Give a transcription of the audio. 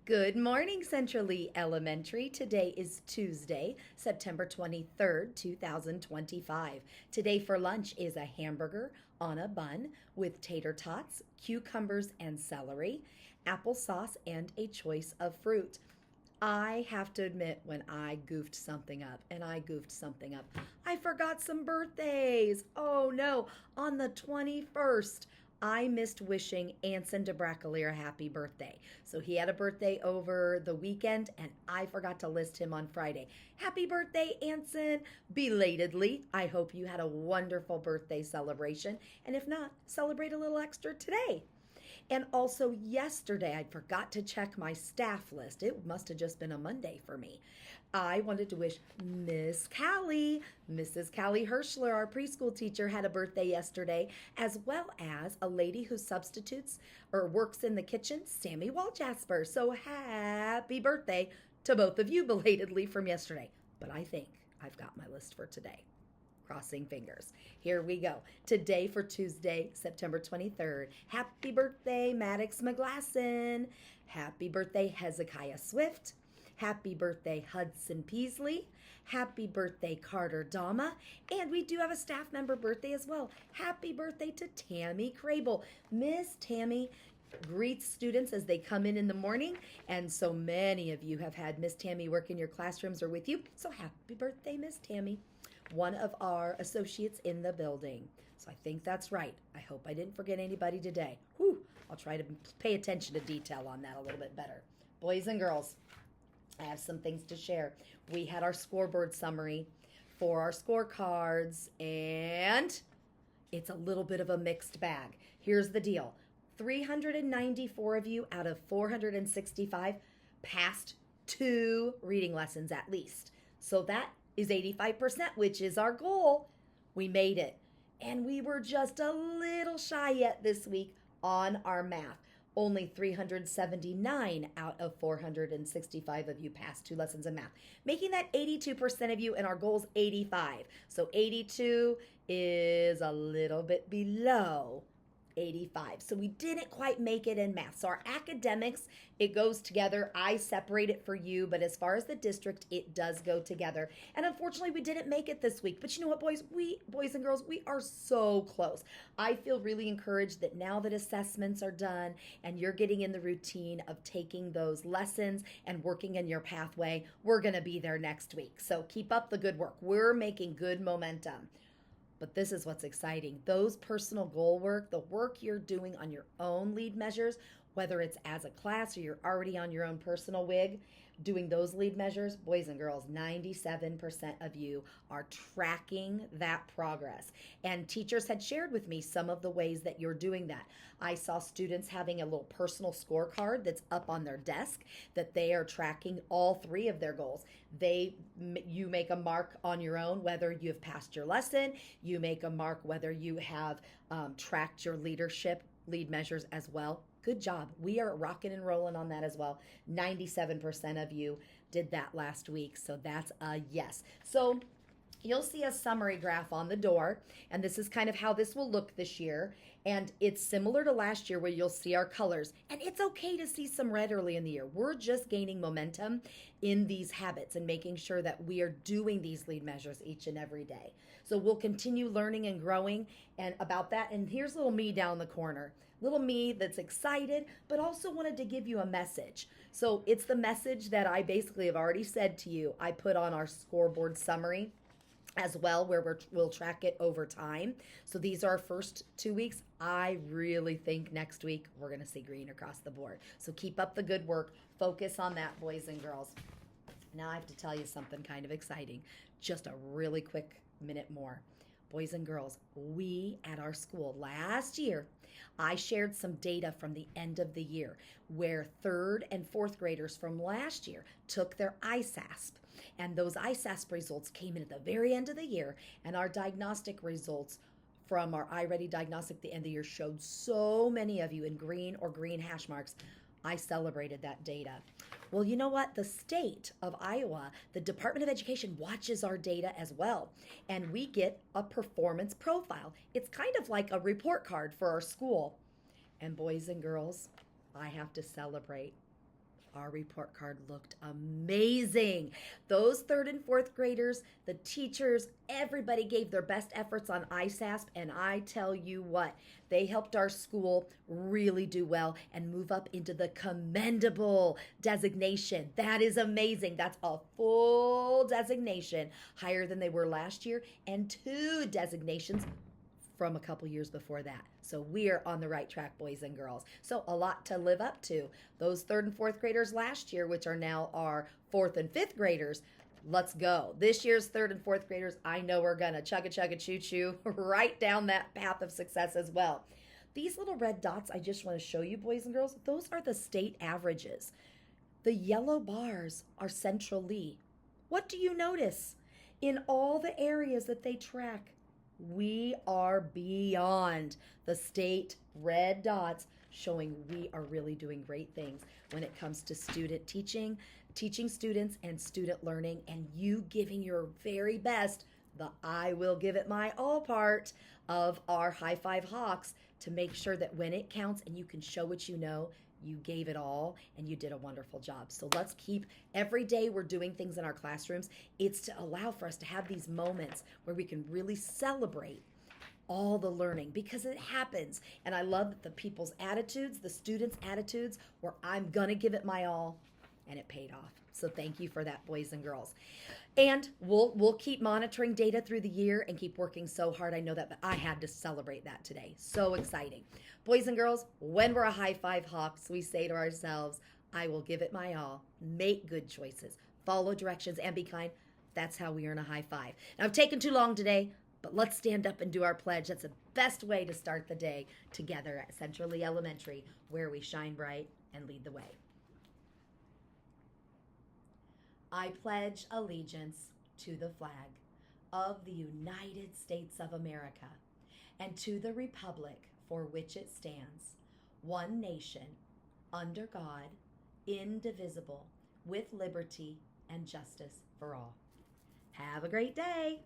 Good morning, Central Lee Elementary. Today is Tuesday, September 23rd, 2025. Today for lunch is a hamburger on a bun with tater tots, cucumbers and celery, applesauce, and a choice of fruit. I have to admit, when I goofed something up, I forgot some birthdays. Oh no, on the 21st, I missed wishing Anson DeBracolier a happy birthday. So he had a birthday over the weekend, and I forgot to list him on Friday. Happy birthday, Anson! Belatedly, I hope you had a wonderful birthday celebration, and if not, celebrate a little extra today. And also yesterday, I forgot to check my staff list. It must have just been a Monday for me. I wanted to wish Miss Callie, Mrs. Callie Hirschler, our preschool teacher, had a birthday yesterday, as well as a lady who substitutes or works in the kitchen, Sammy Waljasper. So happy birthday to both of you belatedly from yesterday. But I think I've got my list for today. Crossing fingers. Here we go. Today for Tuesday, September 23rd. Happy birthday, Maddox McGlasson. Happy birthday, Hezekiah Swift. Happy birthday, Hudson Peasley. Happy birthday, Carter Dama. And we do have a staff member birthday as well. Happy birthday to Tammy Crable. Miss Tammy greets students as they come in the morning, and so many of you have had Miss Tammy work in your classrooms or with you. So happy birthday, Miss Tammy, one of our associates in the building. So I think that's right. I hope I didn't forget anybody today. Whew, I'll try to pay attention to detail on that a little bit better. Boys and girls, I have some things to share. We had our scoreboard summary for our scorecards, and it's a little bit of a mixed bag. Here's the deal. 394 of you out of 465 passed 2 reading lessons at least. So that is 85%, which is our goal. We made it. And we were just a little shy yet this week on our math. Only 379 out of 465 of you passed 2 lessons in math, making that 82% of you, and our goal is 85. So 82 is a little bit below 85. So we didn't quite make it in math. So our academics, it goes together. I separate it for you, but as far as the district, it does go together. And unfortunately, we didn't make it this week. But you know what, boys? Boys and girls, we are so close. I feel really encouraged that now that assessments are done and you're getting in the routine of taking those lessons and working in your pathway, we're going to be there next week. So keep up the good work. We're making good momentum. But this is what's exciting. Those personal goal work, the work you're doing on your own lead measures, whether it's as a class or you're already on your own personal WIG, doing those lead measures, boys and girls, 97% of you are tracking that progress. And teachers had shared with me some of the ways that you're doing that. I saw students having a little personal scorecard that's up on their desk that they are tracking all 3 of their goals. You make a mark on your own whether you've passed your lesson. You make a mark whether you have tracked your leadership lead measures as well. Good job. We are rocking and rolling on that as well. 97% of you did that last week, so that's a yes. So you'll see a summary graph on the door, and this is kind of how this will look this year. And it's similar to last year where you'll see our colors. And it's okay to see some red early in the year. We're just gaining momentum in these habits and making sure that we are doing these lead measures each and every day. So we'll continue learning and growing and about that. And here's little me down the corner. Little me that's excited, but also wanted to give you a message. So it's the message that I basically have already said to you. I put on our scoreboard summary as well, where we'll track it over time. So these are our first 2 weeks. I really think next week we're going to see green across the board. So keep up the good work. Focus on that, boys and girls. Now I have to tell you something kind of exciting. Just a really quick minute more. Boys and girls, we at our school last year, I shared some data from the end of the year where 3rd and 4th graders from last year took their ISASP. And those ISASP results came in at the very end of the year. And our diagnostic results from our iReady diagnostic at the end of the year showed so many of you in green or green hash marks. I celebrated that data. Well, you know what? The state of Iowa, the Department of Education watches our data as well. And we get a performance profile. It's kind of like a report card for our school. And boys and girls, I have to celebrate. Our report card looked amazing. Those third and fourth graders, the teachers, everybody gave their best efforts on ISASP, and I tell you what, they helped our school really do well and move up into the commendable designation. That is amazing. That's a full designation, higher than they were last year, and 2 designations from a couple years before that. So we are on the right track, boys and girls. So a lot to live up to. Those third and fourth graders last year, which are now our fourth and fifth graders, let's go. This year's third and fourth graders, I know we're gonna chugga choo choo right down that path of success as well. These little red dots I just want to show you, boys and girls, those are the state averages. The yellow bars are Central Lee. What do you notice? In all the areas that they track, we are beyond the state red dots, showing we are really doing great things when it comes to student teaching students and student learning, and you giving your very best, the I will give it my all part of our High Five Hawks, to make sure that when it counts and you can show what you know, you gave it all and you did a wonderful job. So let's keep, every day we're doing things in our classrooms, it's to allow for us to have these moments where we can really celebrate all the learning, because it happens. And I love the people's attitudes, the students' attitudes, where I'm gonna give it my all, and it paid off. So thank you for that, boys and girls. And we'll keep monitoring data through the year and keep working so hard. I know that, but I had to celebrate that today. So exciting. Boys and girls, when we're a High Five Hawks, we say to ourselves, I will give it my all, make good choices, follow directions, and be kind. That's how we earn a high five. Now, I've taken too long today, but let's stand up and do our pledge. That's the best way to start the day together at Central Lee Elementary, where we shine bright and lead the way. I pledge allegiance to the flag of the United States of America and to the republic for which it stands, one nation, under God, indivisible, with liberty and justice for all. Have a great day.